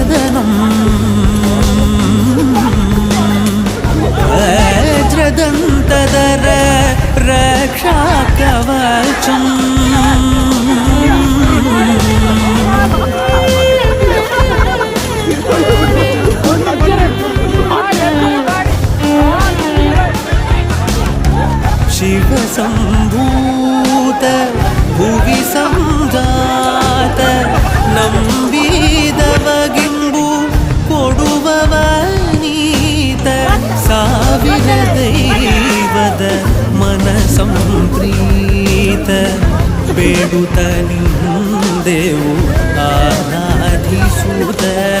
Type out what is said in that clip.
वदनं वज्रदन्तधर रक्षाकवचम् शिवसम्भूत भुवि संजात ನಂಬಿದವಗಿಂಬು ಕೊಡುವವನೀತ ಸಾವಿರ ದೈವದ ಮನ ಸಂಪ್ರೀತ ಬೇಡುತ್ತ ನಿಂದೆವು ಆರಾಧಿಸುತ್ತ